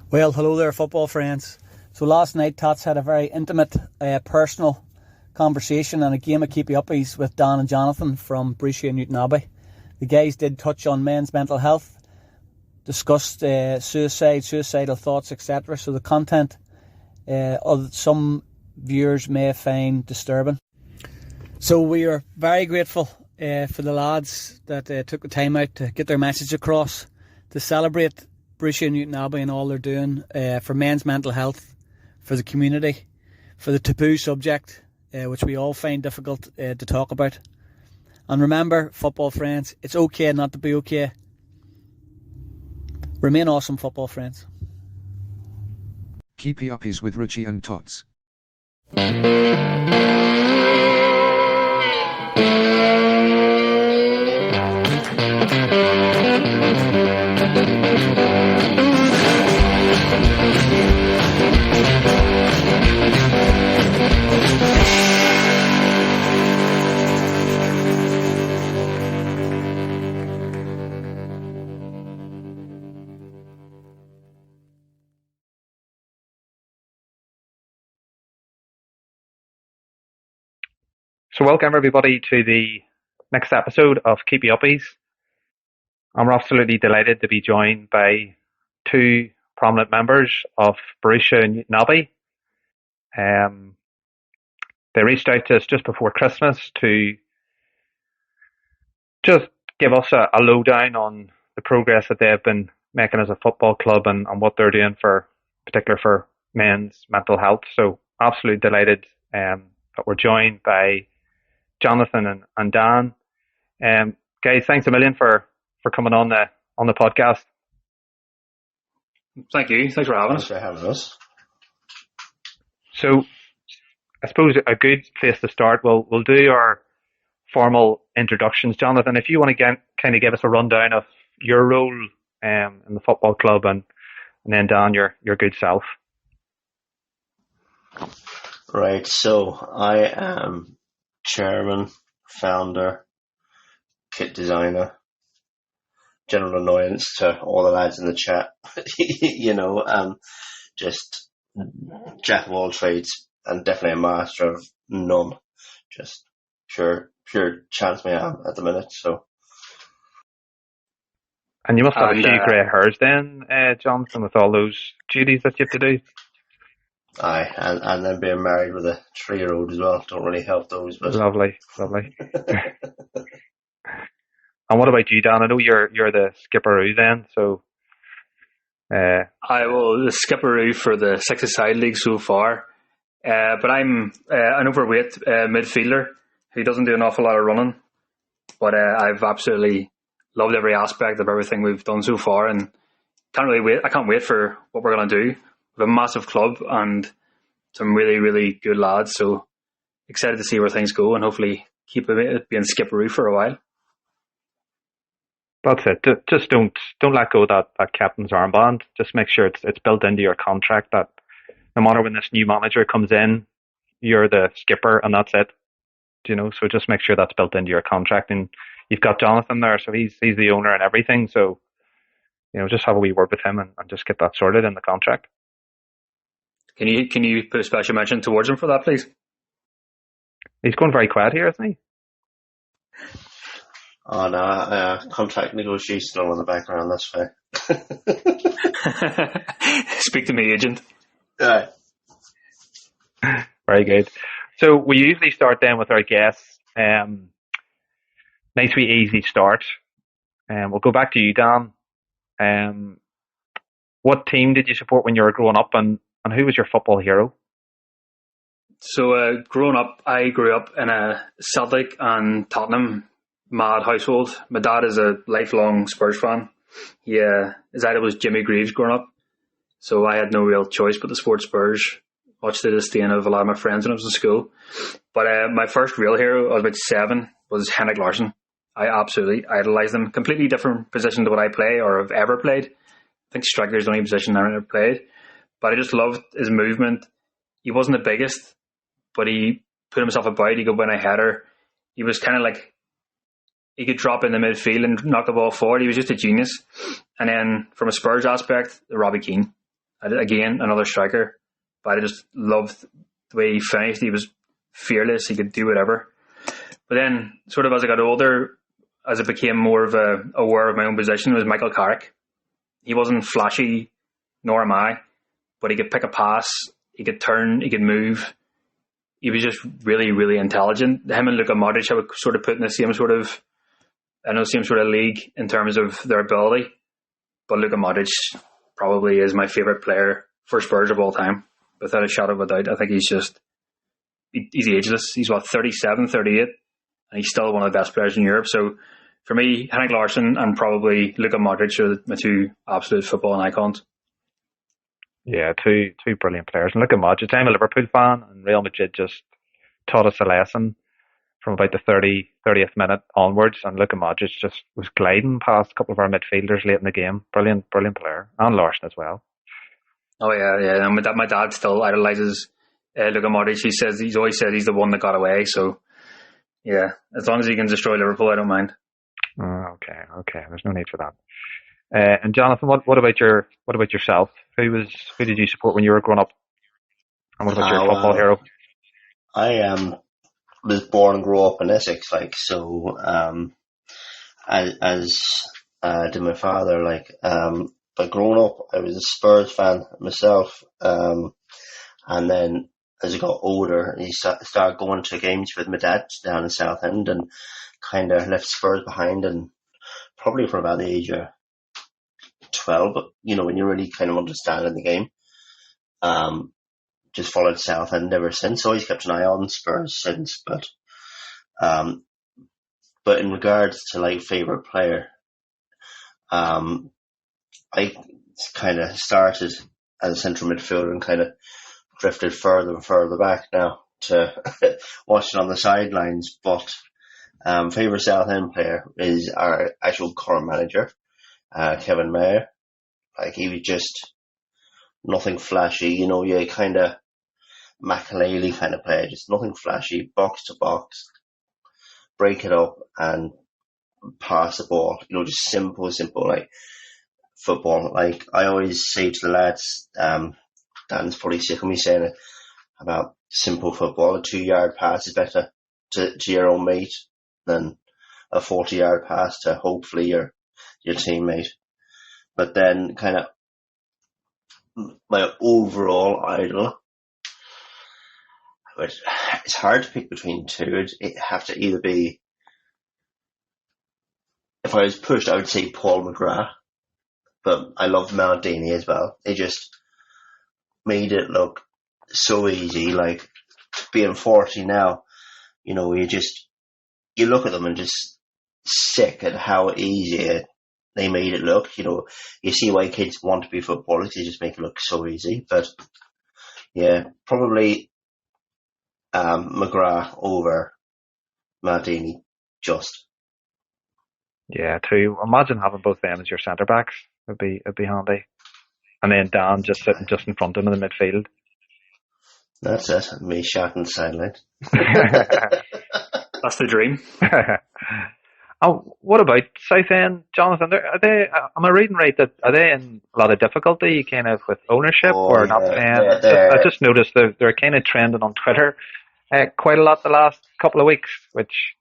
Well, hello there, football friends. So last night, Tots had a very intimate, personal conversation and a game of Keepie Uppies with Dan and Jonathan from Borussia Newtownabbey. The guys did touch on men's mental health, discussed suicidal thoughts, etc. So the content of some viewers may find disturbing. So we are very grateful for the lads that took the time out to get their message across, to celebrate Borussia Newtownabbey and all they're doing for men's mental health, for the community, for the taboo subject, which we all find difficult to talk about. And remember, football friends, it's okay not to be okay. Remain awesome, football friends. Keepie Uppies with Richie and Tots. So welcome everybody to the next episode of Keepie Uppies. I'm absolutely delighted to be joined by two prominent members of Borussia Newtownabbey. They reached out to us just before Christmas to just give us a lowdown on the progress that they've been making as a football club and what they're doing particularly for men's mental health. So absolutely delighted that we're joined by Jonathan and Dan. Guys, thanks a million for coming on the podcast. Thank you. Thanks for having us. Thanks for having us. So I suppose a good place to start, we'll do our formal introductions. Jonathan, if you want to kind of give us a rundown of your role in the football club, and then Dan, your good self. Right, so I am chairman, founder, kit designer, general annoyance to all the lads in the chat. Just jack of all trades and definitely a master of none. Just pure chance me am at the minute. So, and you must have a few grey hairs then, Jonathan, with all those duties that you have to do. Aye, and then being married with a 3-year-old as well don't really help those. But Lovely. And what about you, Dan? I know you're the skipperoo then, so. I will the skipperoo for the 6-a-side league so far, but I'm an overweight midfielder who doesn't do an awful lot of running, but I've absolutely loved every aspect of everything we've done so far, and I can't wait for what we're going to do. We have a massive club and some really, really good lads, so excited to see where things go and hopefully keep being skipperoo for a while. That's it. Just don't let go of that captain's armband. Just make sure it's built into your contract that no matter when this new manager comes in, you're the skipper and that's it. So just make sure that's built into your contract. And you've got Jonathan there, so he's the owner and everything. So just have a wee word with him and just get that sorted in the contract. Can you put a special mention towards him for that, please? He's going very quiet here, isn't he? Oh no, contract negotiations on in the background, that's fair. Speak to me, agent. Right. Very good. So we usually start then with our guests. Nice wee easy start. We'll go back to you, Dan. What team did you support when you were growing up, and who was your football hero? So growing up, I grew up in a Celtic and Tottenham mad household. My dad is a lifelong Spurs fan. His idol was Jimmy Greaves growing up, so I had no real choice but to support Spurs, much to the disdain of a lot of my friends when I was in school. But my first real hero, I was about 7, was Henrik Larsson. I absolutely idolised him. Completely different position to what I play or have ever played. I think striker is the only position I've ever played. But I just loved his movement. He wasn't the biggest, but he put himself about. He could win a header. He was kind of like, he could drop in the midfield and knock the ball forward. He was just a genius. And then from a Spurs aspect, Robbie Keane. Again, another striker, but I just loved the way he finished. He was fearless. He could do whatever. But then, sort of as I got older, as I became more of aware of my own position, was Michael Carrick. He wasn't flashy, nor am I, but he could pick a pass, he could turn, he could move. He was just really, really intelligent. Him and Luka Modric, I would sort of put in the same sort of league in terms of their ability. But Luka Modric probably is my favourite player for Spurs of all time, without a shadow of a doubt. I think he's ageless. He's 37, 38, and he's still one of the best players in Europe. So for me, Henrik Larsson and probably Luka Modric are my two absolute footballing icons. Yeah, two brilliant players. And look at Modric. I'm a Liverpool fan, and Real Madrid just taught us a lesson from about the 30th minute onwards. And look at Modric just was gliding past a couple of our midfielders late in the game. Brilliant player. And Larsson as well. Oh, yeah. And my dad still idolises Luka Modric. He's always said he's the one that got away. So, yeah, as long as he can destroy Liverpool, I don't mind. Okay. There's no need for that. And Jonathan, what about yourself? Who did you support when you were growing up? And what about your football hero? I was born and grew up in Essex, as did my father, but growing up I was a Spurs fan myself, and then as I got older I started going to games with my dad down in Southend, and kind of left Spurs behind, and probably from about the age of 12, but when you're really kind of understanding the game, just followed Southend ever since. Always kept an eye on Spurs since, but in regards to favourite player, I kind of started as a central midfielder and kind of drifted further and further back now to watching on the sidelines. But favourite Southend player is our actual current manager, Kevin Mayer. He was just nothing flashy, you kind of Makaleli kind of player, just nothing flashy, box to box, break it up and pass the ball, just simple football. I always say to the lads, Dan's probably sick of me saying it, about simple football. A 2-yard pass is better to your own mate than a 40-yard pass to hopefully your teammate. But then kind of my overall idol, it's hard to pick between two. It'd have to either be, if I was pushed, I would say Paul McGrath, but I loved Maldini as well. They just made it look so easy, being 40 now, you look at them and just sick at how easy they made it look. You see why kids want to be footballers. They just make it look so easy. But yeah, probably McGrath over Maldini. Just. Yeah, too. Imagine having both them as your centre backs. It'd be handy. And then Dan just sitting just in front of him in the midfield. That's it. Me shouting the sideline. That's the dream. Oh, what about Southend, Jonathan? Are they? Am I reading right that are they in a lot of difficulty, kind of with ownership or not paying? I just noticed they're kind of trending on Twitter quite a lot the last couple of weeks, which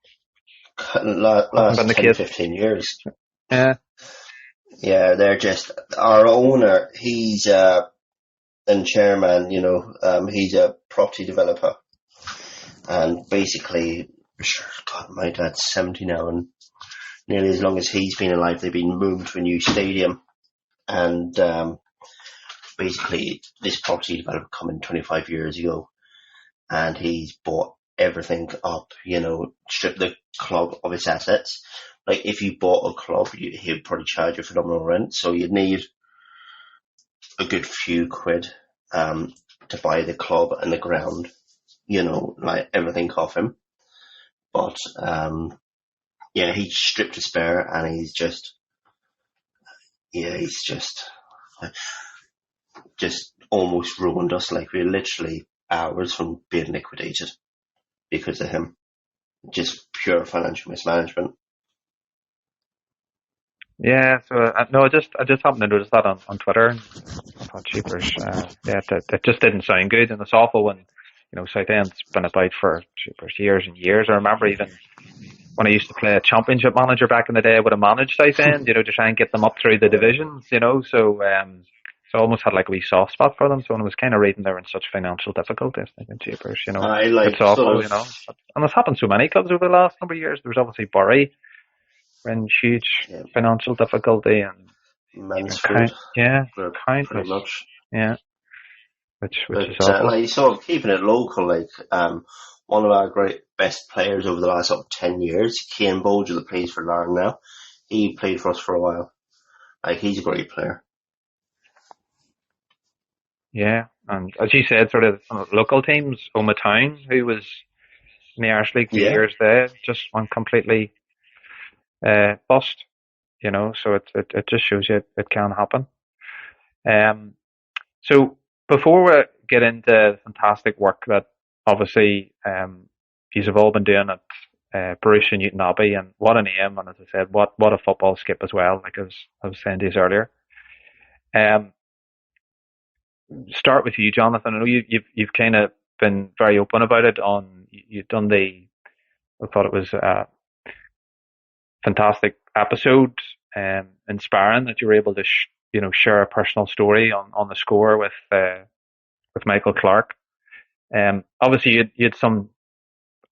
last 10-15 years. Yeah, they're just our owner. He's and chairman. He's a property developer, and basically, God, my dad's 70 now, and nearly as long as he's been alive, they've been moved to a new stadium. And basically, this property developer come in 25 years ago, and he's bought everything up, stripped the club of its assets. If you bought a club, he'd probably charge you phenomenal rent, so you'd need a good few quid to buy the club and the ground, everything off him. But he stripped to spare, and he's just almost ruined us. We're literally hours from being liquidated because of him. Just pure financial mismanagement. Yeah. So no, I just happened to notice that on Twitter. thought cheapers. It just didn't sound good, and it's awful when Southend's been about for cheapers years and years. I remember even when I used to play a championship manager back in the day, I would have managed Southend, to try and get them up through the divisions, so I almost had like a wee soft spot for them. So when I was kind of reading they're in such financial difficulties, thinking cheapers, it's awful, and it's happened to so many clubs over the last number of years. There was obviously Bury in huge financial difficulty, and Mansfield, countless, which is awful. So keeping it local, one of our great best players over the last 10 years, Cian Bolger, that plays for Larne now, he played for us for a while. He's a great player. Yeah, and as you said, sort of local teams, Oma Town, who was in the Irish League for years there, just went completely bust, so it just shows you it can happen. So before we get into the fantastic work that obviously you've all been doing at Borussia Newtownabbey, and what a name, and as I said, what a football skip as well, like I was saying to you earlier. Start with you, Jonathan. I know you've kind of been very open about it. You've done I thought it was a fantastic episode, inspiring that you were able to share a personal story on the score with Michael Clark. Obviously you had some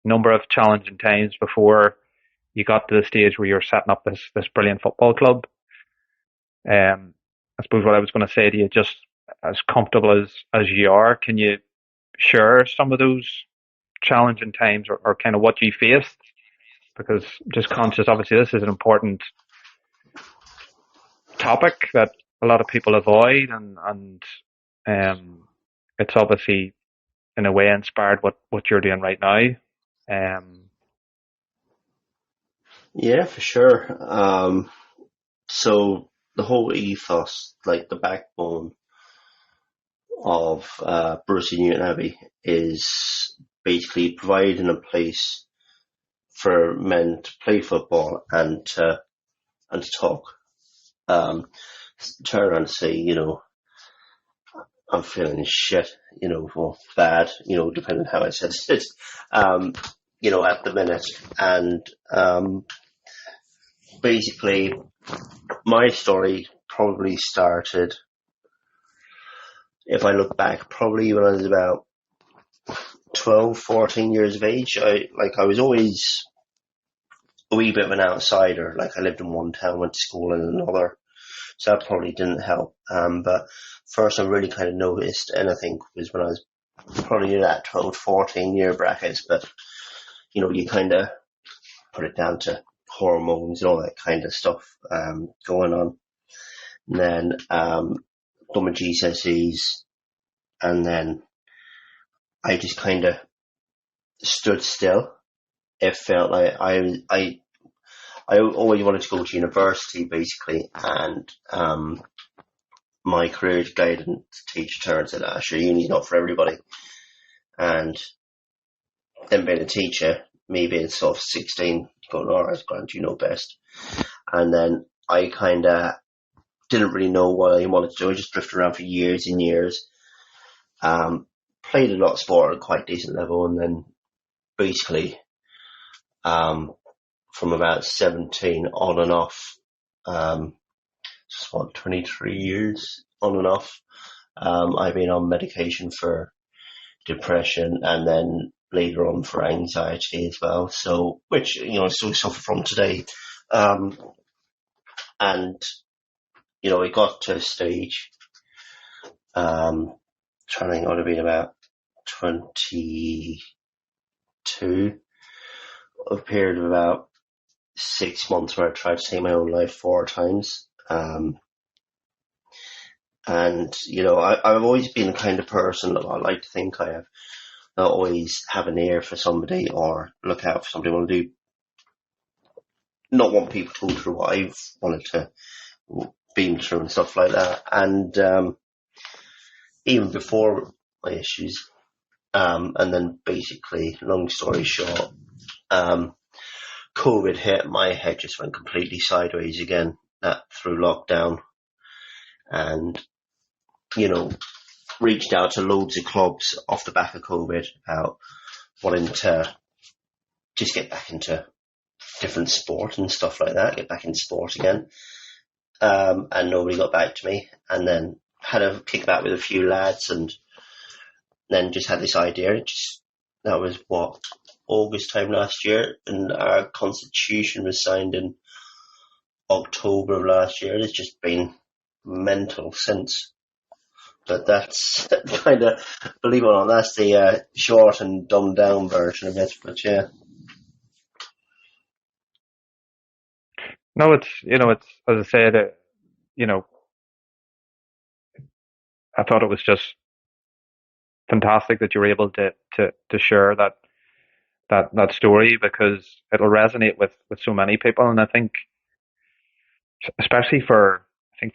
number of challenging times before you got to the stage where you're setting up this brilliant football club. I suppose what I was going to say to you, just as comfortable as you are, can you share some of those challenging times or kind of what you faced? Because just conscious, obviously this is an important topic that a lot of people avoid, and it's obviously in a way inspired what you're doing right now. Yeah, for sure. So the whole ethos, the backbone of Borussia Newtownabbey, is basically providing a place for men to play football and to talk. Turn around and say, I'm feeling shit, or bad, depending on how I said it, at the minute. And basically, my story probably started, if I look back, probably when I was about 12, 14 years of age. I was always a wee bit of an outsider. I lived in one town, went to school in another, so that probably didn't help. But first I really kind of noticed anything was when I was probably in that 12, 14 year brackets. But, you kind of put it down to hormones and all that kind of stuff going on. And then done my GCSEs, and then I just kind of stood still. It felt like I always wanted to go to university, basically, and my career guidance teacher turned and said, sure, uni's not for everybody. And then being a teacher, me being sort of 16, going, all right, Grant, you know best. And then I kind of didn't really know what I wanted to do. I just drifted around for years and years. Played a lot of sport at a quite decent level, and then basically from about 17 on and off, 23 years on and off, I've been on medication for depression, and then later on for anxiety as well. So, which, I still suffer from today. And, it got to a stage, trying to think, I would have been about 22, a period of about 6 months where I tried to take my own life 4 times. And, I've always been the kind of person that I like to think I have, not always have an ear for somebody or look out for somebody. I want to not want people to go through what I've wanted to been through and stuff like that. And even before my issues, and then basically, long story short, COVID hit, my head just went completely sideways again through lockdown. And reached out to loads of clubs off the back of COVID about wanting to just get back into different sport and stuff like that, get back in sport again. And nobody got back to me. And then had a kickback with a few lads, and then just had this idea. That was August time last year, and our constitution was signed in October of last year. It's just been mental since. But that's kind of, believe it or not, that's the short and dumbed down version of it. But yeah. No, it's as I said, I thought it was just fantastic that you were able to share that story, because it'll resonate with so many people. And I think, especially for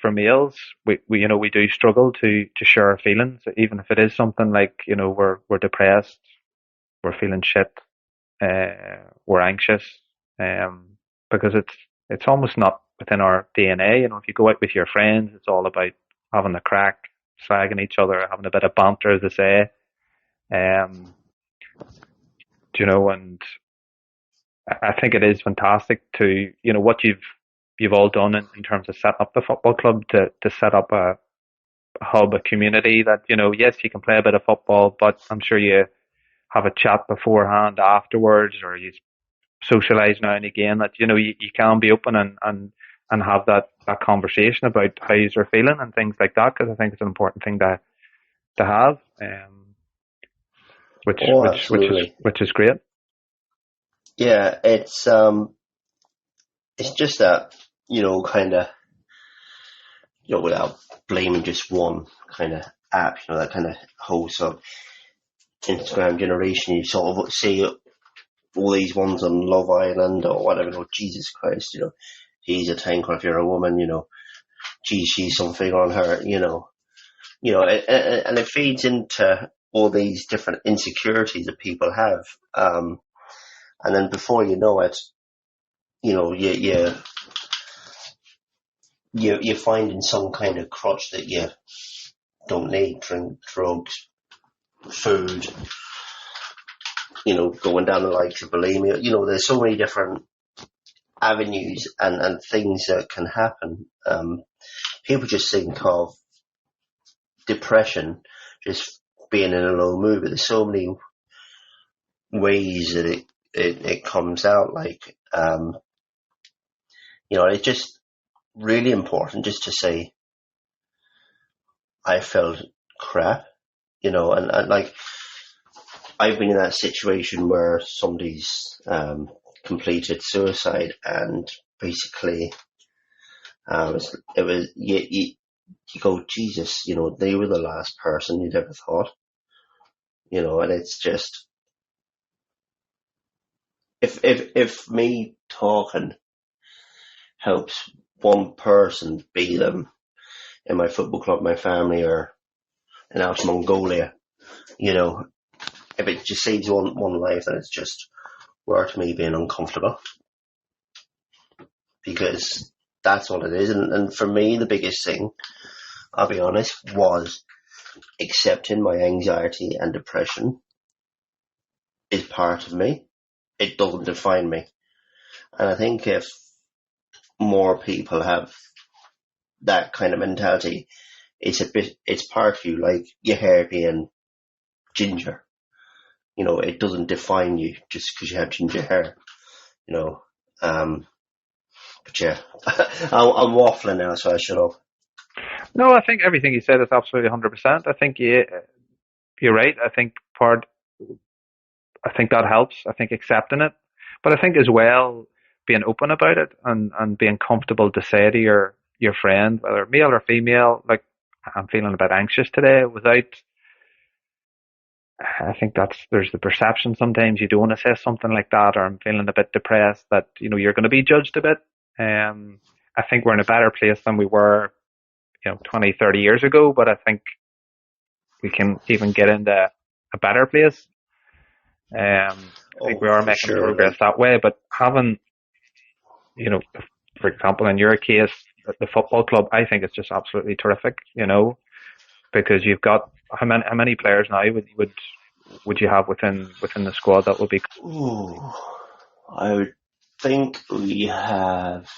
males, we do struggle to share our feelings, even if it is something like, we're depressed, we're feeling shit, we're anxious, because it's almost not within our DNA. If you go out with your friends, it's all about having a crack, slagging each other, having a bit of banter, as they say. And I think it is fantastic to, what you've all done in terms of setting up the football club, to set up a hub, a community that, yes, you can play a bit of football, but I'm sure you have a chat beforehand, afterwards, or you socialise now and again, that, you can be open and have that conversation about how you're feeling and things like that, because I think it's an important thing to have, which is great. Yeah, it's just that, kind of, without blaming just one kind of app, that kind of whole sort of Instagram generation, you sort of see all these ones on Love Island or whatever. Jesus Christ, he's a tanker if you're a woman, geez, she's something on her, and it feeds into all these different insecurities that people have. And then before you know it, you're finding some kind of crutch that you don't need: drink, drugs, food, going down the likes of bulimia. There's so many different avenues and things that can happen. People just think of depression just being in a low mood, but there's so many ways that it comes out. Like, it's just really important just to say, I felt crap, and like, I've been in that situation where somebody's completed suicide, and basically it was you go, Jesus, they were the last person you'd ever thought, and it's just, if me talking helps one person be them in my football club, my family, or in Outer Mongolia, if it just saves one life, then it's just worth me being uncomfortable, because that's what it is. And for me, the biggest thing, I'll be honest, was accepting my anxiety and depression is part of me. It doesn't define me. And I think if more people have that kind of mentality, it's part of you, like your hair being ginger. It doesn't define you just because you have ginger hair, but yeah, I'm waffling now, so I shut up. No, I think everything you said is absolutely 100%. I think you're right. I think that helps. I think accepting it, but I think as well being open about it and being comfortable to say to your friend, whether male or female, like, I'm feeling a bit anxious today, without, I think there's the perception sometimes you don't want to say something like that, or I'm feeling a bit depressed, that, you're going to be judged a bit. I think we're in a better place than we were, 20, 30 years ago, but I think we can even get into a better place. I think we are making progress that way, but having, for example, in your case, the football club, I think it's just absolutely terrific, because you've got how many players now would you have within the squad that will be? Ooh, I would think we have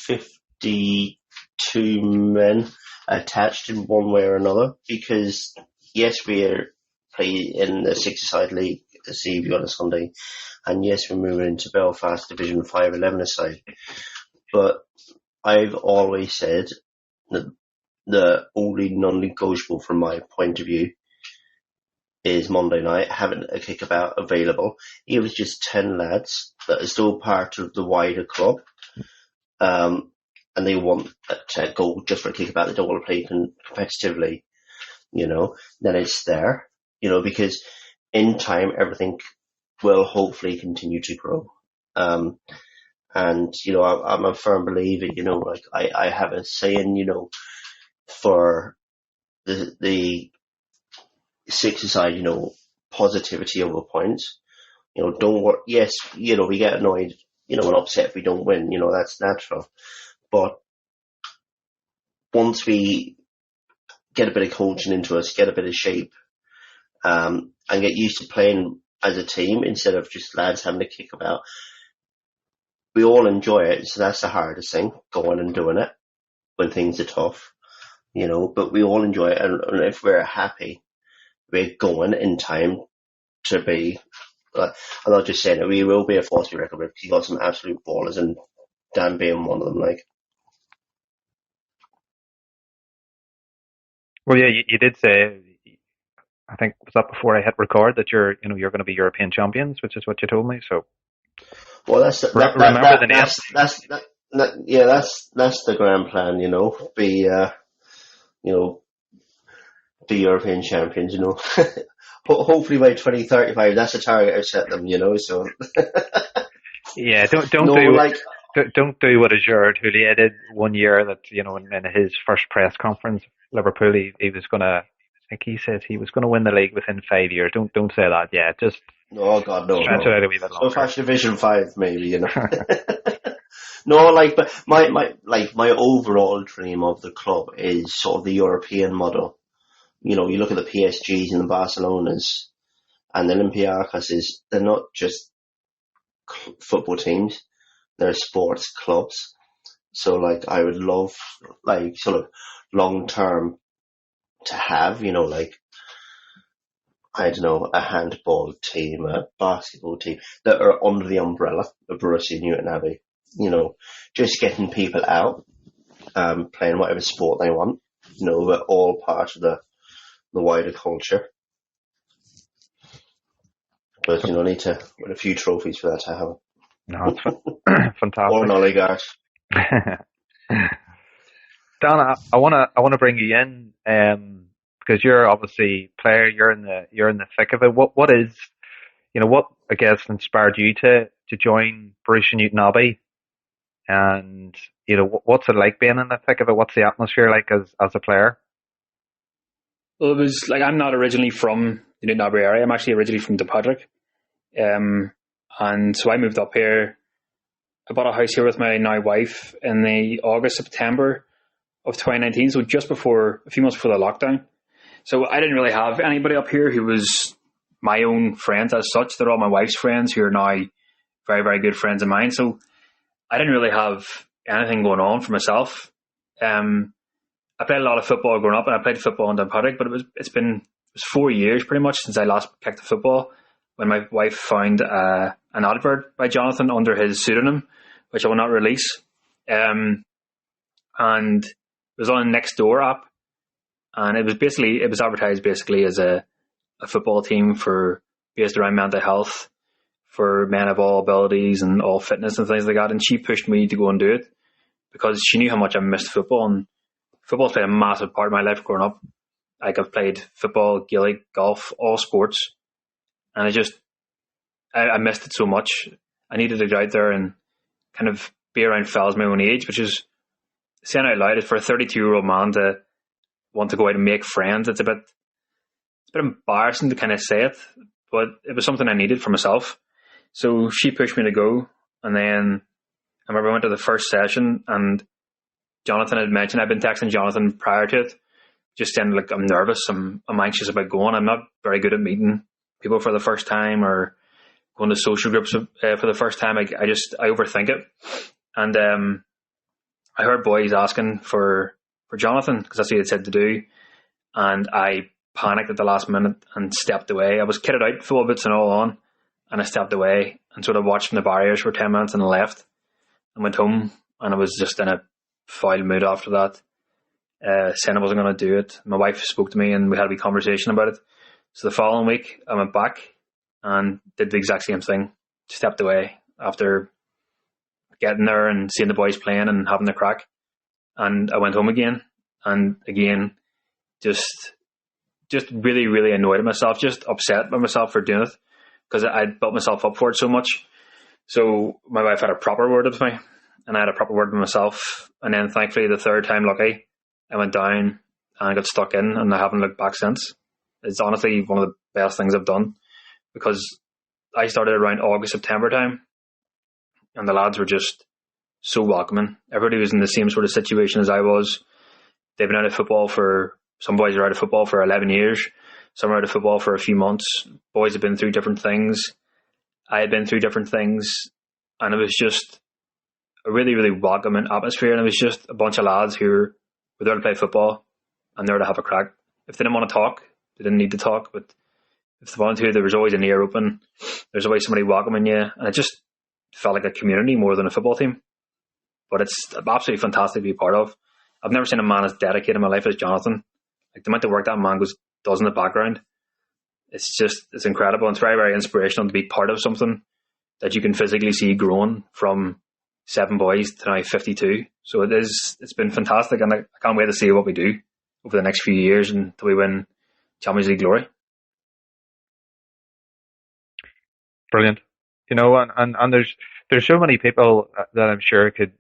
52 men attached in one way or another, because yes, we are playing in the six-a-side league this evening on a Sunday, and yes, we're moving into Belfast Division 5 11-a-side, but I've always said that the only non-negotiable from my point of view is Monday night, having a kickabout available. It was just 10 lads that are still part of the wider club, and they want to go just for a kickabout. They don't want to play competitively, then it's there, because in time everything will hopefully continue to grow. And, I'm a firm believer, I have a saying, for the six-a-side, positivity over points. Don't worry. Yes, we get annoyed, and upset if we don't win. That's natural. But once we get a bit of coaching into us, get a bit of shape, and get used to playing as a team instead of just lads having to kick about, we all enjoy it. So that's the hardest thing, going and doing it when things are tough, but we all enjoy it. And if we're happy, we're going in time to be, I'm not just saying it, we will be a force to be reckoned with, because you got some absolute ballers, and Dan being one of them, like. Well, yeah, you did say, I think, was that before I hit record, that you're going to be European champions, which is what you told me. So, well, that's the grand plan, be European champions, Hopefully by 2035, that's the target I've set them, so. Yeah, don't no, don't do what Gerard Houllier did one year, that, in his first press conference, Liverpool, he was going to, I think he said he was going to win the league within 5 years. Don't say that. Yeah, just. Oh God, no. Stretch it out a wee bit longer. So first Division 5, maybe, No, but my overall dream of the club is sort of the European model. You look at the PSGs and the Barcelonas and the Olympiacos, they're not just football teams, they're sports clubs. So I would love, sort of long term to have, I don't know, a handball team, a basketball team that are under the umbrella of Borussia Newtownabbey. Just getting people out, playing whatever sport they want. They're all part of the wider culture. But need to win a few trophies for that to happen. No, it's fantastic. Or an oligarch. Dan, I want to bring you in, because you're obviously a player. You're in the thick of it. What is, what I guess inspired you to join Borussia Newtownabbey, and what's it like being in the thick of it? What's the atmosphere like as a player? Well, it was I'm not originally from the Newtownabbey area. I'm actually originally from Patrick, and so I moved up here. I bought a house here with my now wife in the September of 2019, so just before, a few months before the lockdown. So I didn't really have anybody up here who was my own friends as such. They're all my wife's friends, who are now very, very good friends of mine. So I didn't really have anything going on for myself. I played a lot of football growing up, and I played football in Dunpatrick, but it was 4 years pretty much since I last kicked the football, when my wife found an advert by Jonathan under his pseudonym, which I will not release. And it was on a Nextdoor app, and it was advertised basically as a football team based around mental health for men of all abilities and all fitness and things like that. And she pushed me to go and do it because she knew how much I missed football, and football's played a massive part of my life growing up. I've played football, Gaelic, golf, all sports, and I missed it so much. I needed to get out there and kind of be around fellas my own age, which is, saying out loud, is for a 32-year-old man to want to go out and make friends. It's a bit embarrassing to kind of say it, but it was something I needed for myself. So she pushed me to go, and then I remember I went to the first session, and Jonathan had mentioned, I've been texting Jonathan prior to it, just saying like I'm nervous, I'm anxious about going. I'm not very good at meeting people for the first time or going to social groups for the first time. I overthink it, and I heard boys asking for Jonathan because that's what he had said to do, and I panicked at the last minute and stepped away. I was kitted out, full boots and all on, and I stepped away and sort of watched from the barriers for 10 minutes and left and went home, and I was just in a foul mood after that, saying I wasn't going to do it. My wife spoke to me and we had a wee conversation about it. So the following week I went back and did the exact same thing, stepped away after getting there and seeing the boys playing and having the crack, and I went home again, and again just really, really annoyed at myself, just upset with myself for doing it because I'd built myself up for it so much. So my wife had a proper word with me and I had a proper word with myself, and then thankfully the third time lucky I went down and I got stuck in, and I haven't looked back since. It's honestly one of the best things I've done because I started around August, September time, and the lads were just so welcoming. Everybody was in the same sort of situation as I was. They've been out of football some boys are out of football for 11 years. Some are out of football for a few months. Boys have been through different things. I had been through different things, and it was just a really, really welcoming atmosphere. And it was just a bunch of lads who were there to play football and there to have a crack. If they didn't want to talk, they didn't need to talk. But if they wanted to, there was always an ear open. There's always somebody welcoming you. And it just felt like a community more than a football team. But it's absolutely fantastic to be part of. I've never seen a man as dedicated in my life as Jonathan. Like the amount of work that man does in the background, it's incredible. And it's very, very inspirational to be part of something that you can physically see growing from 7 boys to now 52. So it's been fantastic, and I can't wait to see what we do over the next few years until we win Champions League glory. Brilliant. And there's so many people that I'm sure could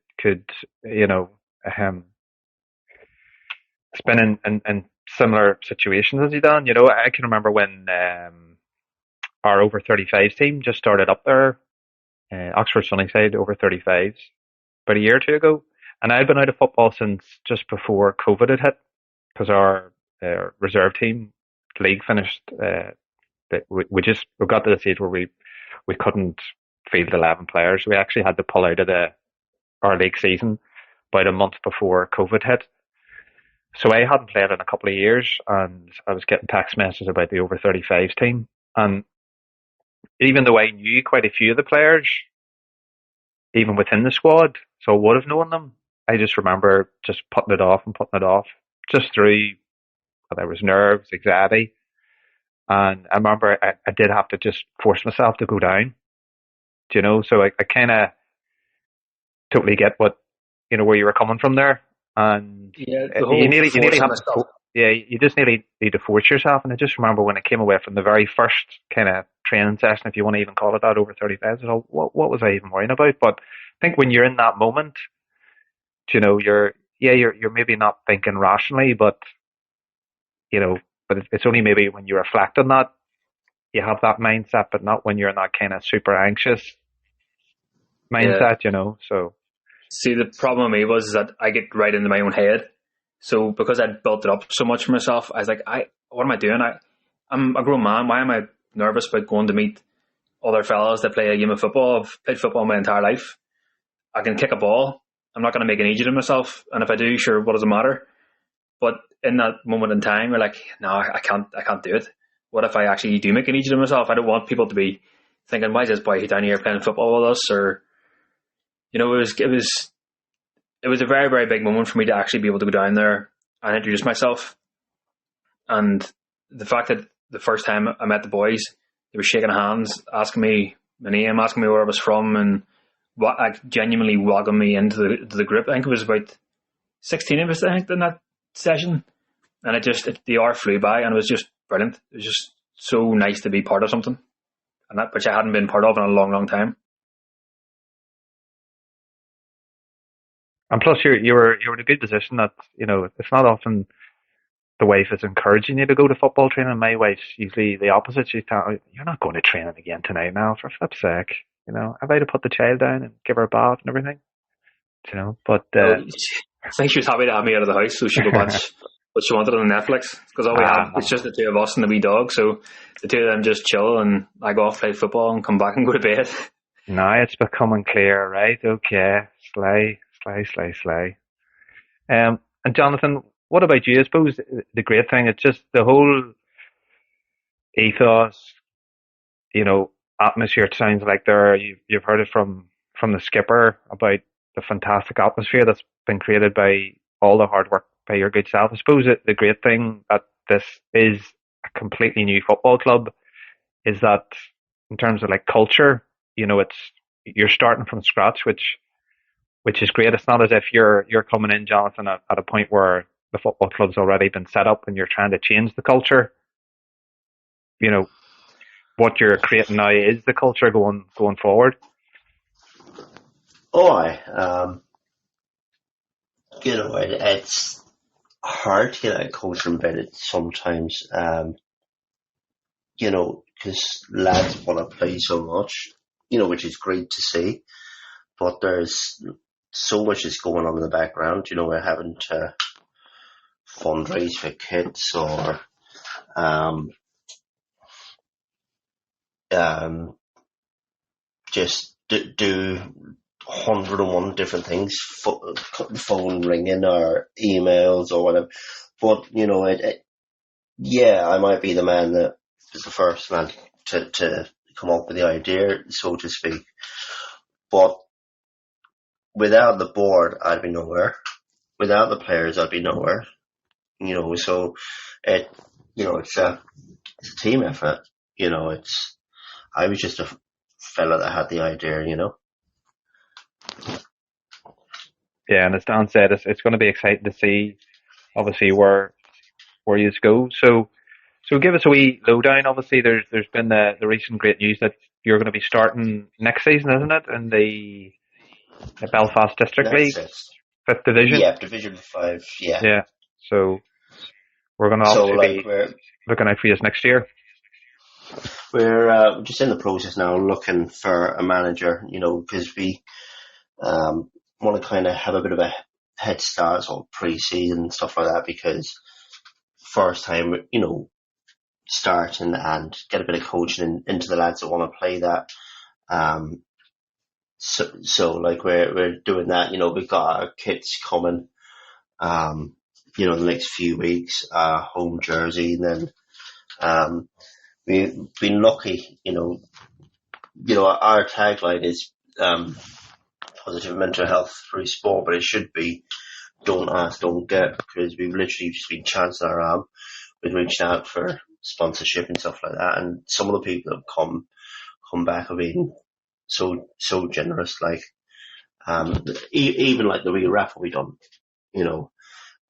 been in similar situations as you done. I can remember when our over 35s team just started up there, Oxford Sunnyside over 35s, about a year or two ago. And I'd been out of football since just before COVID had hit, because our reserve team league finished. We got to the stage where we couldn't field 11 players. We actually had to pull out of our league season about a month before COVID hit. So I hadn't played in a couple of years, and I was getting text messages about the over 35s team. And even though I knew quite a few of the players, even within the squad, so I would have known them, I just remember just putting it off, just through, there was nerves, anxiety. And I remember I did have to just force myself to go down, so I kind of totally get where you were coming from there. And yeah, you just nearly need to force yourself. And I just remember when I came away from the very first kind of training session, if you want to even call it that, over 35, what was I even worrying about? But I think when you're in that moment, you're maybe not thinking rationally, but it's only maybe when you reflect on that, you have that mindset, but not when you're in that kind of super anxious mindset, so. See, the problem with me was that I get right into my own head. So because I'd built it up so much for myself, I was like, what am I doing? I'm a grown man. Why am I nervous about going to meet other fellas that play a game of football? I've played football my entire life. I can kick a ball. I'm not going to make an idiot of myself. And if I do, sure, what does it matter? But in that moment in time, you're like, no, I can't do it. What if I actually do make an idiot of myself? I don't want people to be thinking, why is this boy down here playing football with us? Or, it was a very, very big moment for me to actually be able to go down there and introduce myself. And the fact that the first time I met the boys, they were shaking hands, asking me my name, asking me where I was from, and genuinely welcomed me into the group. I think it was about 16 of us, in that session. And the hour flew by, and it was just brilliant. It was just so nice to be part of something, which I hadn't been part of in a long, long time. And plus, you were in a good position that, it's not often the wife is encouraging you to go to football training. My wife's usually the opposite. She's telling me, you're not going to training again tonight now, for flip's sake. I've had to put the child down and give her a bath and everything. But I think she was happy to have me out of the house so she could watch what she wanted on Netflix. Because all we have, it's just the two of us and the wee dog. So the two of them just chill and I go off, play football and come back and go to bed. Now it's becoming clear, right? Okay. Slay. And Jonathan, what about you? I suppose the great thing, it's just the whole ethos, atmosphere. It sounds like you've heard it from the skipper about the fantastic atmosphere that's been created by all the hard work by your good self. I suppose the great thing that this is a completely new football club is that in terms of like culture, you're starting from scratch, which is great. It's not as if you're coming in, Jonathan, at a point where the football club's already been set up and you're trying to change the culture. What you're creating now is the culture going forward. Oh, it's hard to get a culture embedded sometimes, because lads want to play so much, which is great to see, but there's so much is going on in the background. We're having to fundraise for kits or, just do 101 different things, phone ringing or emails or whatever. But, I might be the man that is the first man to come up with the idea, so to speak. But without the board, I'd be nowhere. Without the players, I'd be nowhere. So it's a team effort. I was just a fella that had the idea, Yeah, and as Dan said, it's going to be exciting to see, obviously, where you go. So give us a wee lowdown. Obviously, there's been the recent great news that you're going to be starting next season, isn't it? In the Belfast District League, 5th Division. Yeah, Division 5. Yeah. Yeah. So we're going to obviously be looking out for you next year. We're just in the process now, looking for a manager. Because we want to kind of have a bit of a head start on pre-season and stuff like that. Because first time, starting and get a bit of coaching into the lads that want to play that. So like we're doing that. We've got our kits coming. In the next few weeks, home jersey, and then we've been lucky. Our tagline is positive mental health through sport, but it should be don't ask, don't get, because we've literally just been chancing our arm. We've reached out for sponsorship and stuff like that, and some of the people that have come back have been so generous. Like even like the wee raffle we done,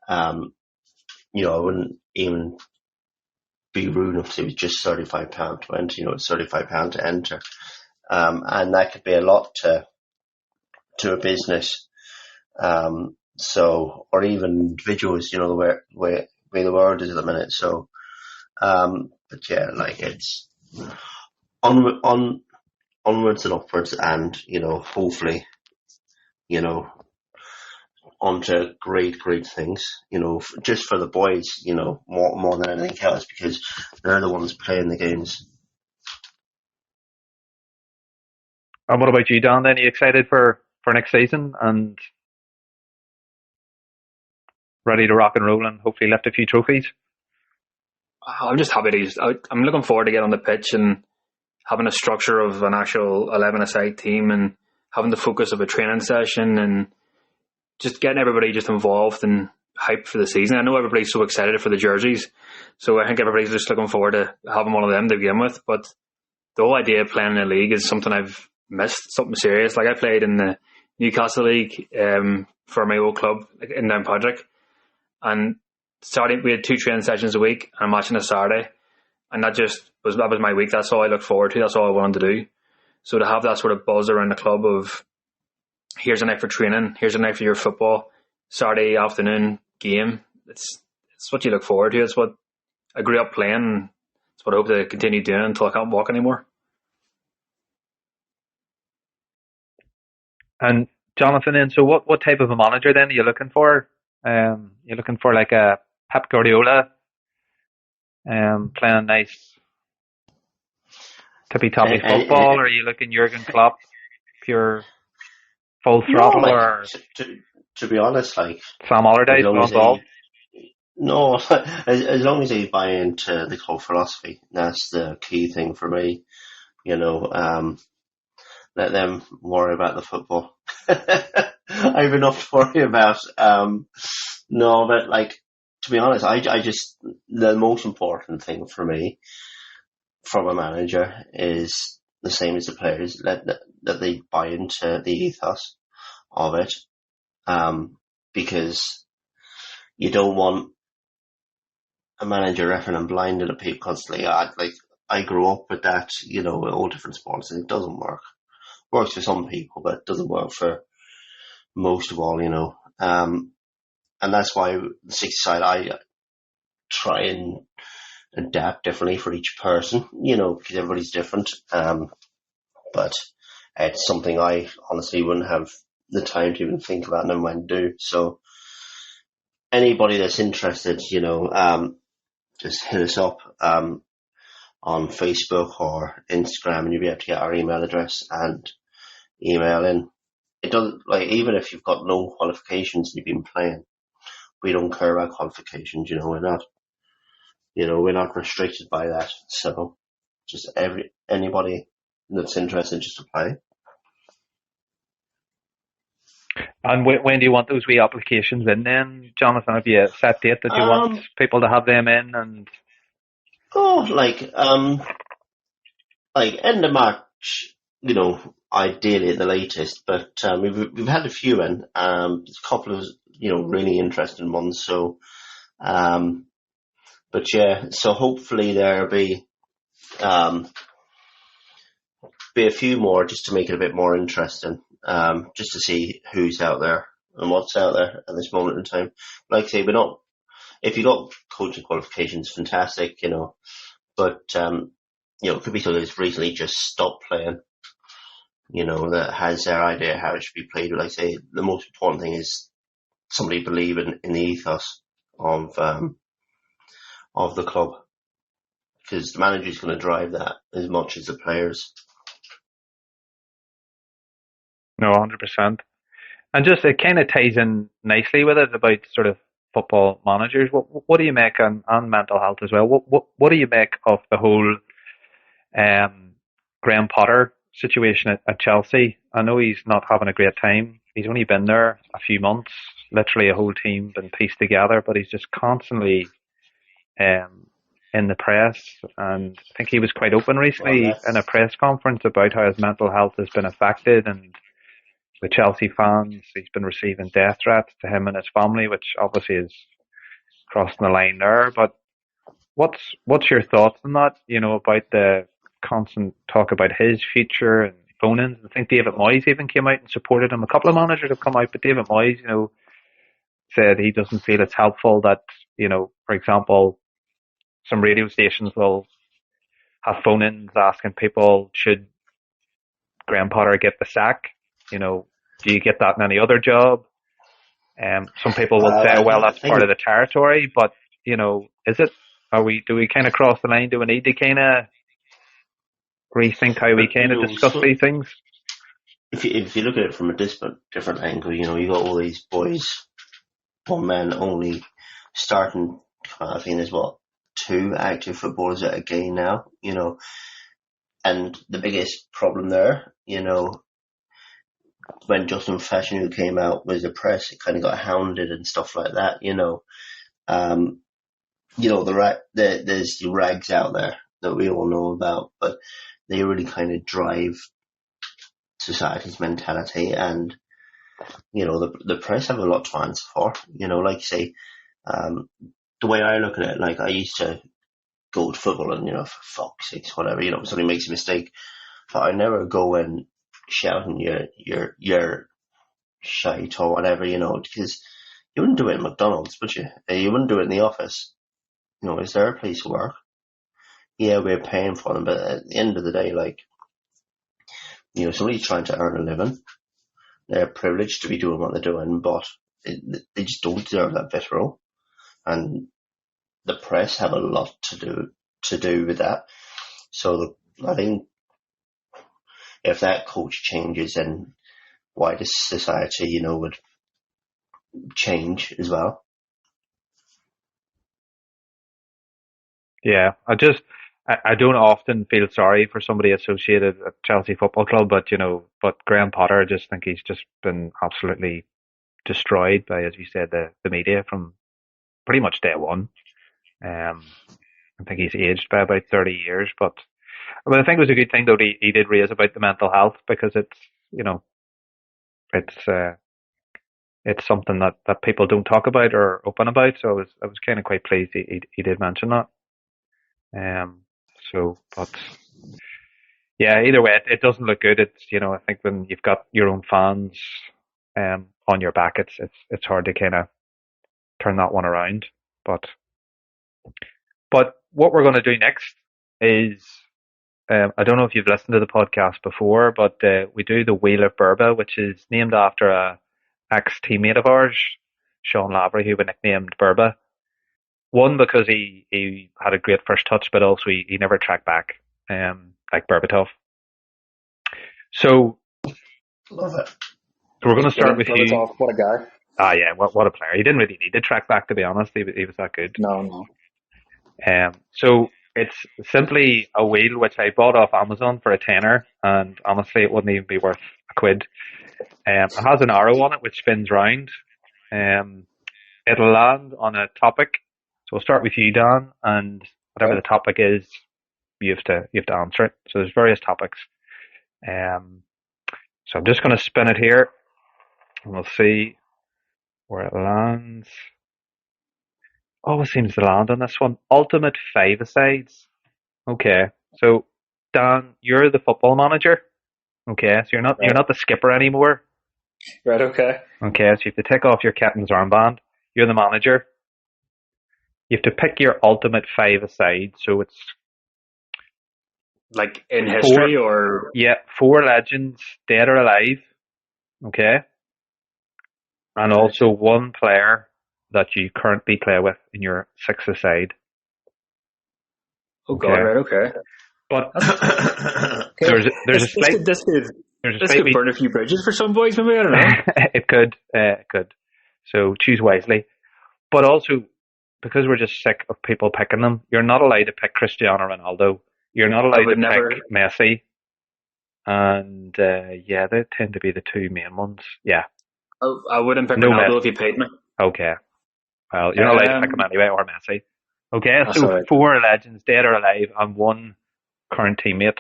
I wouldn't even be rude enough to say it was just £35 to enter. It's £35 to enter, and that could be a lot to a business. Or even individuals, the way the world is at the minute. So, but yeah, like it's onwards and upwards, and hopefully, onto great things. Just for the boys, more than anything else, because they're the ones playing the games. And what about you, Dan? Then, are you excited for next season and ready to rock and roll and hopefully lift a few trophies? I'm just happy I'm looking forward to get on the pitch and having a structure of an actual 11-a-side team and having the focus of a training session and just getting everybody just involved and hyped for the season. I know everybody's so excited for the jerseys, so I think everybody's just looking forward to having one of them to begin with. But the whole idea of playing in a league is something I've missed, something serious. Like I played in the Newcastle League for my old club in Downpatrick, and Saturday we had 2 training sessions a week and a match on a Saturday, and that was my week. That's all I looked forward to. That's all I wanted to do. So to have that sort of buzz around the club of here's a night for training, here's a night for your football, Saturday afternoon game, it's what you look forward to. It's what I grew up playing, and it's what I hope to continue doing until I can't walk anymore. And Jonathan, then, so what type of a manager then are you looking for? You're looking for like a Pep Guardiola, playing nice tippy-toppy football, or are you looking Jurgen Klopp, pure full no, throttle, like or to be honest, like Sam as Allardyce long well as they involved? no, as long as they buy into the club philosophy, that's the key thing for me. You know, let them worry about the football. I have enough to worry about. No, but like to be honest, I just the most important thing for me from a manager is the same as the players that they buy into the ethos of it. Because you don't want a manager referring and blinded at people constantly. I grew up with that, you know, with all different sports, and it doesn't work. Works for some people, but it doesn't work for most of all, you know. And that's why the 60 side I try and adapt differently for each person, you know, because everybody's different. But it's something I honestly wouldn't have the time to even think about, never mind do. So anybody that's interested, you know, just hit us up on Facebook or Instagram, and you'll be able to get our email address and email in. It doesn't, like, even if you've got no qualifications and you've been playing, we don't care about qualifications, you know, we're not restricted by that. So just anybody that's interested, just apply. And when do you want those wee applications in then, Jonathan? Have you a set date that you want people to have them in? And like end of March, you know, ideally at the latest. But we've had a few in, a couple of, you know, really interesting ones. So, but yeah, so hopefully there'll be a few more just to make it a bit more interesting. Just to see who's out there and what's out there at this moment in time. Like I say, if you got coaching qualifications, fantastic, you know, but, you know, it could be somebody that's recently just stopped playing, you know, that has their idea how it should be played. But like I say, the most important thing is somebody believing in the ethos of the club, because the manager's going to drive that as much as the players. no, 100%. And just it kind of ties in nicely with it about sort of football managers. What do you make on mental health as well? What do you make of the whole Graham Potter situation at Chelsea? I know he's not having a great time. He's only been there a few months, literally a whole team been pieced together, but he's just constantly in the press. And I think he was quite open recently in a press conference about how his mental health has been affected, and the Chelsea fans, he's been receiving death threats to him and his family, which obviously is crossing the line there. But what's your thoughts on that? You know, about the constant talk about his future and phone-ins. I think David Moyes even came out and supported him. A couple of managers have come out, but David Moyes, you know, said he doesn't feel it's helpful that, you know, for example, some radio stations will have phone-ins asking people, should Graham Potter get the sack? You know, do you get that in any other job? Some people will say, well, that's part of the territory, but, you know, is it? Do we kind of cross the line? Do we need to kind of rethink how we kind of discuss these things? If you look at it from a different angle, you know, you got all these boys, one man only starting, I think there's 2 active footballers at a game now, you know, and the biggest problem there, you know, when Justin Fashanu came out with the press, it kind of got hounded and stuff like that, you know. You know, there's the rags out there that we all know about, but they really kind of drive society's mentality, and, you know, the press have a lot to answer for, you know, like you say, the way I look at it, like I used to go to football and, you know, for fuck's sakes, whatever, you know, somebody makes a mistake, but I never go and shouting you're shite or whatever, you know, because you wouldn't do it at McDonald's, would you? You wouldn't do it in the office. You know, is there a place to work? Yeah, we're paying for them, but at the end of the day, like, you know, somebody's trying to earn a living. they're privileged to be doing what they're doing, but they just don't deserve that vet role. And the press have a lot to do with that. So I think if that coach changes, then wider society, would change as well. Yeah, I don't often feel sorry for somebody associated at Chelsea Football Club, but Graham Potter, I just think he's just been absolutely destroyed by, as you said, the media from pretty much day one. I think he's aged by about 30 years, but I think it was a good thing though he did raise about the mental health, because it's something that people don't talk about or open about. So I was kind of quite pleased he did mention that. But yeah, either way, it doesn't look good. It's, I think when you've got your own fans, on your back, it's hard to kind of turn that one around. But what we're going to do next is, I don't know if you've listened to the podcast before, but we do the Wheel of Berba, which is named after a ex-teammate of ours, Sean Lavery, who we nicknamed Berba. One, because he had a great first touch, but also he never tracked back, like Berbatov. So, Love it. So we're going to start with you. What a guy. Ah, yeah, what a player. He didn't really need to track back, to be honest. He was that good. No. So it's simply a wheel which I bought off Amazon for £10, and honestly, it wouldn't even be worth £1. It has an arrow on it which spins round. It'll land on a topic. So we'll start with you, Dan, and whatever the topic is, you have to answer it. So there's various topics. So I'm just going to spin it here, and we'll see where it lands. Always seems to land on this one. Ultimate five-a-sides. Okay, so Dan, you're the football manager. Okay, so you're not the skipper anymore. Right. Okay. Okay, so you have to take off your captain's armband. You're the manager. You have to pick your ultimate five-a-side. So it's like in history, or 4 legends, dead or alive. Okay, and also 1 player that you currently play with in your six-a-side. Oh God! Right. Okay. But there's a slight. This could burn a few bridges for some boys, maybe. I don't know. It could. So choose wisely. But also, because we're just sick of people picking them, you're not allowed to pick Cristiano Ronaldo. You're not allowed to pick Messi. And they tend to be the 2 main ones. Yeah. I wouldn't pick Ronaldo if you paid me. Okay. Well, you're not allowed to pick him anyway, or Messi. Okay, so 4 legends, dead or alive, and 1 current teammate.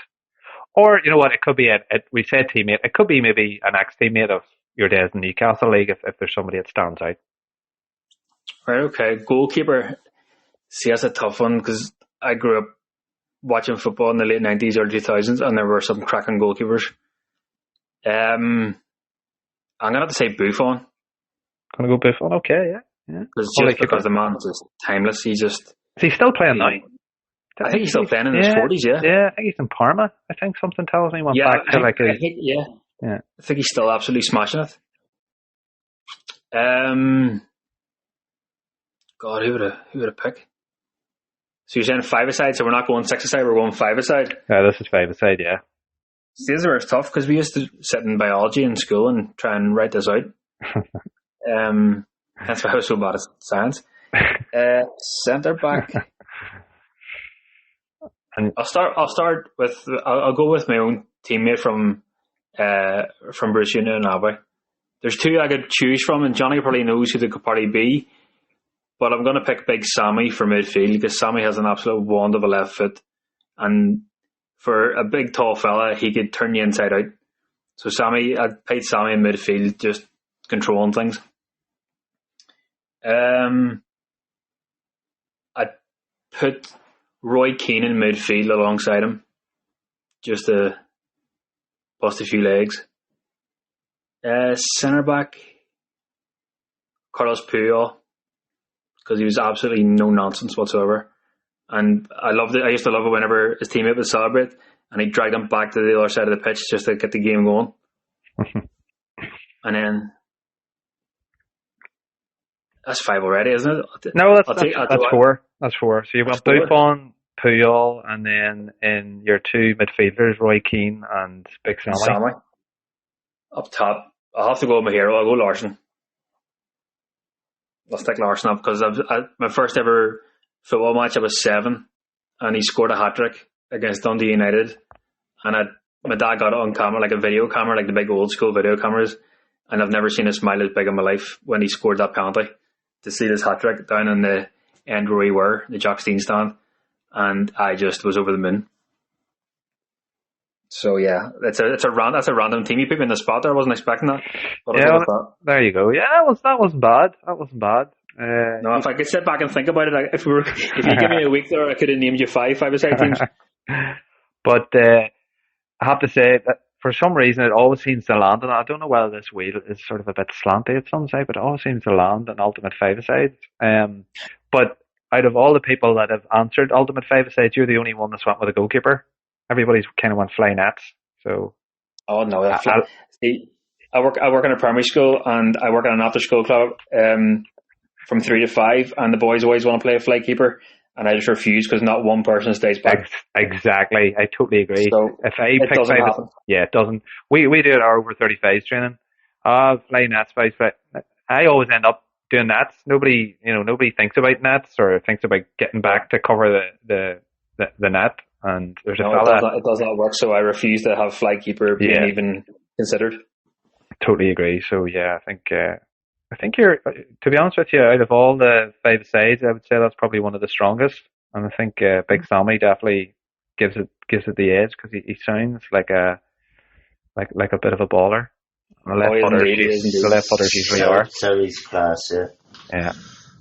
Or, you know what, it could be, we said teammate, it could be maybe an ex-teammate of your days in Newcastle League if there's somebody that stands out. Right, okay. Goalkeeper. See, that's a tough one, because I grew up watching football in the late 90s, early 2000s, and there were some cracking goalkeepers. I'm going to have to say Buffon. Going to go Buffon? Okay, yeah. Because the man is just timeless. Is he still playing now? I think he's still playing in his 40s, yeah. Yeah, I think he's in Parma. I think something tells me he went back to I think he's still absolutely smashing it. God, who would have picked? So you're saying 5-a-side, so we're not going 6-a-side, we're going 5-a-side? Yeah, this is 5-a-side, yeah. See, this is where it's tough, because we used to sit in biology in school and try and write this out. That's why I was so bad at science. Centre back. I'll go with my own teammate from Borussia Newtownabbey. There's 2 I could choose from, and Johnny probably knows who they could probably be. But I'm going to pick Big Sammy for midfield, because Sammy has an absolute wand of a left foot, and for a big tall fella, he could turn you inside out. So I'd pick Sammy in midfield, just controlling things. I'd put Roy Keane in midfield alongside him, just to bust a few legs. Centre back, Carlos Puyol, because he was absolutely no nonsense whatsoever, and I loved it. I used to love it whenever his teammate would celebrate and he dragged him back to the other side of the pitch just to get the game going. and then that's 5 already, isn't it? No, I'll take that's four. That's four. So you've got Four. Buffon, Puyol, and then in your two midfielders, Roy Keane and Big Sammy. Sammy. Up top, I'll have to go with my hero. I'll go Larsson. I'll stick Larsson up because my first ever football match, I was 7, and he scored a hat-trick against Dundee United, and my dad got it on camera, like a video camera, like the big old school video cameras, and I've never seen a smile as big in my life when he scored that penalty. To see this hat-trick down in the end where we were, the Jock Stein stand, and I just was over the moon. So yeah, that's a random team. You put me in the spot there. I wasn't expecting that. But there you go. Yeah, that wasn't bad. That wasn't bad. No, if I could sit back and think about it, if you give me a week there, I could have named you 5-a-side teams. But I have to say that for some reason it always seems to land, and I don't know whether this wheel is sort of a bit slanty at some side, but it always seems to land an ultimate 5-a-side. But out of all the people that have answered ultimate 5-a-side, you're the only one that's went with a goalkeeper. Everybody's kind of went fly nets. So. Oh no! I work in a primary school and I work in an after school club from 3 to 5, and the boys always want to play a fly keeper, and I just refuse because not one person stays back. Exactly, I totally agree. So if I pick it doesn't. We do it our over 35s training. Fly nets, but I always end up doing nets. Nobody thinks about nets or thinks about getting back to cover the net. And there's a fella. It does not work. So I refuse to have fly keeper being even considered. Totally agree. So yeah, I think you're, to be honest with you, out of all the 5-a-sides, I would say that's probably one of the strongest. And I think Big Sammy definitely gives it the edge because he sounds like a bit of a baller. And the left footers usually are. Sammy's class, yeah. Yeah.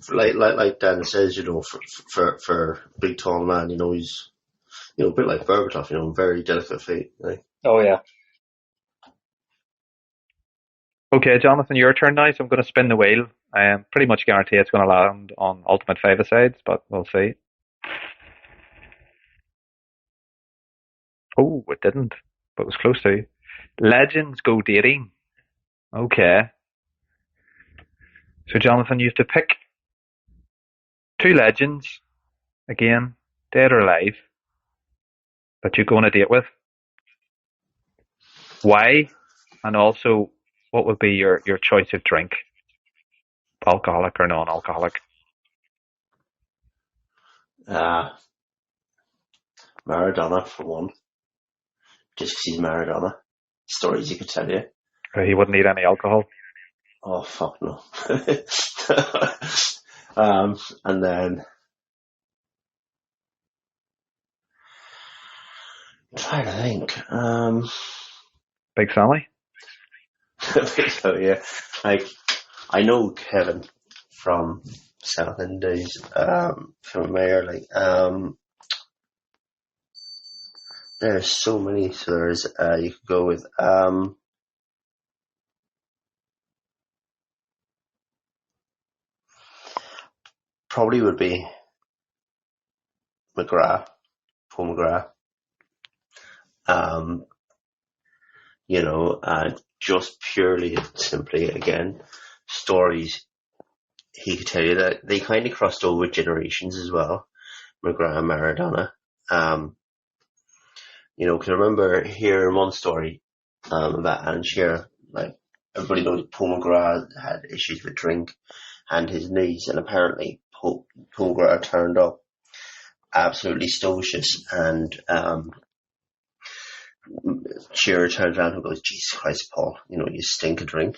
Like Dan says, for big tall man, he's. A bit like Berba, very delicate feet. Like. Oh, yeah. Okay, Jonathan, your turn now, so I'm going to spin the wheel. I pretty much guarantee it's going to land on ultimate 5-a-sides, but we'll see. Oh, it didn't, but it was close to. Legends go dating. Okay. So, Jonathan, you have to pick 2 legends, again, dead or alive, that you go on a date with. Why? And also, what would be your choice of drink? Alcoholic or non-alcoholic? Maradona, for one. Just because he's Maradona. Stories you could tell you. He wouldn't need any alcohol? Oh, fuck no. And then... I'm trying to think. Big Sammy? So yeah, I know Kevin from South Indies, from Mayor. There's so many. So there's you could go with probably would be McGrath, Paul McGrath. Just purely and simply, again, stories he could tell you that they kind of crossed over generations as well, McGrath and Maradona. Can I remember hearing one story about Alan Shearer, like everybody knows Paul McGrath had issues with drink and his knees, and apparently Paul McGrath turned up absolutely stocious, and Shearer turns around and goes, Jesus Christ, Paul, you stink of drink.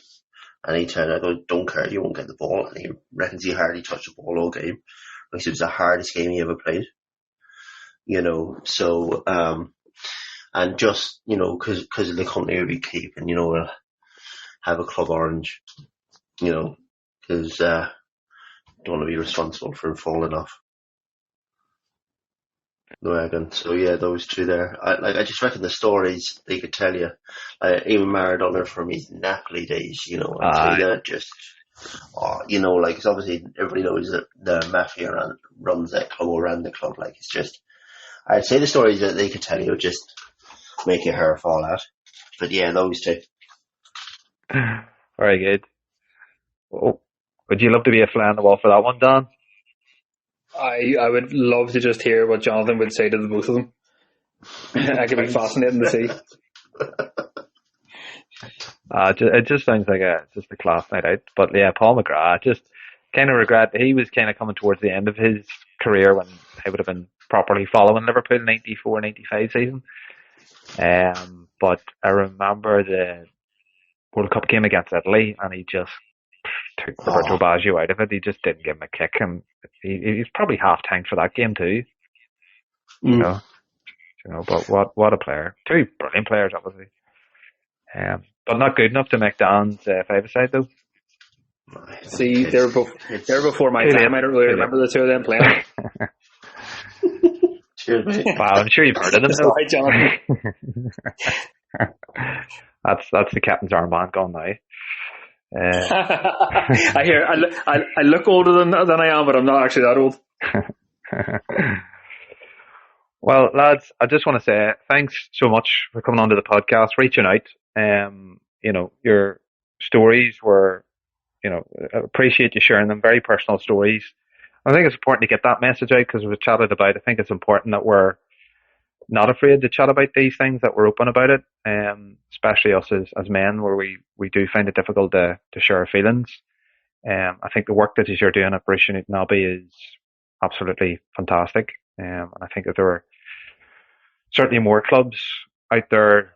And he turned around and goes, don't care, you won't get the ball. And he reckons he hardly touched the ball all game. Because it was the hardest game he ever played. So, and just, because of the company we'll be keeping, we'll have a club orange, because don't want to be responsible for him falling off the wagon. So yeah, those 2 there. I just reckon the stories they could tell you. Even Maradona from his Napoli days, it's obviously everybody knows that the mafia runs that club or ran the club. It's just, I'd say the stories that they could tell you would just make your hair fall out. But yeah, those 2. Very good. Oh, would you love to be a fly on the wall for that one, Dan? I would love to just hear what Jonathan would say to the both of them. That could be fascinating to see. It just sounds like just a class night out. But yeah, Paul McGrath, just kind of regret he was kind of coming towards the end of his career when he would have been properly following Liverpool 94-95 season. But I remember the World Cup game against Italy, and he just took Roberto Baggio out of it. He just didn't give him a kick, and he's probably half tanked for that game too. You know, but what a player! Two brilliant players, obviously. But not good enough to make Dan's five-a-side though. See, they were before my time. I don't really remember the two of them playing. Cheers, mate. Wow, I'm sure you've heard of them though. Sorry, Jonathan. That's the captain's armband gone now. I hear. I look older than I am, but I'm not actually that old. Well, lads, I just want to say thanks so much for coming onto the podcast, reaching out. You know, your stories were, you know, I appreciate you sharing them. Very personal stories. I think it's important to get that message out because we've chatted about. I think it's important that we're not afraid to chat about these things, that we're open about it. Especially us as men, where we do find it difficult to share our feelings. I think the work that you're doing at Borussia Newtownabbey is absolutely fantastic. And I think that there are certainly more clubs out there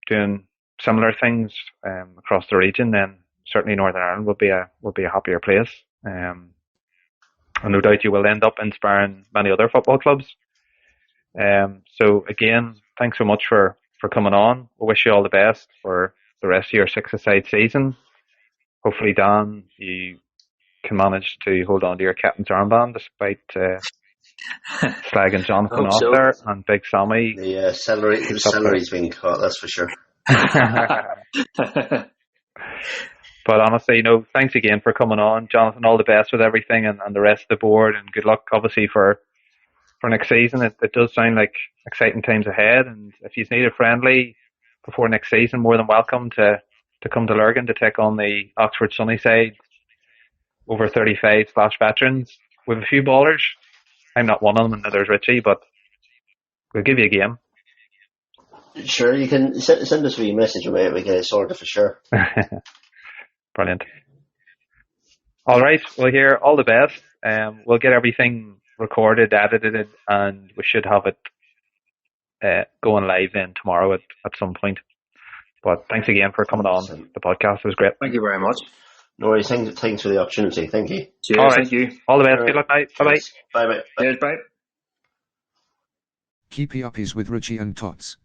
doing similar things across the region, then certainly Northern Ireland will be a happier place. And no doubt you will end up inspiring many other football clubs. So again, thanks so much for coming on. We wish you all the best for the rest of your six-a-side season. Hopefully, Dan, you can manage to hold on to your captain's armband despite slagging Jonathan off there, and Big Sammy. The salary's been cut, that's for sure. But honestly, you know, thanks again for coming on, Jonathan. All the best with everything, and the rest of the board, and good luck, obviously, for next season. It does sound like exciting times ahead, and if you need a friendly before next season, more than welcome to come to Lurgan to take on the Oxford Sunnyside over 35/veterans. We have a few ballers. I'm not one of them, and there's Richie, but we'll give you a game. Sure, you can send us a wee message and we get it sorted for sure. Brilliant. All right, well, here, all the best. We'll get everything recorded, edited, and we should have it going live then tomorrow at some point. But thanks again for coming on the podcast. It was great. Thank you very much. No worries. Thanks for the opportunity. Thank you. Cheers. All right. Thank you. All the best. All Good right. luck, mate. Bye-bye. Bye, mate. Bye. Cheers, bye. Keepie Uppies with Richie and Tots.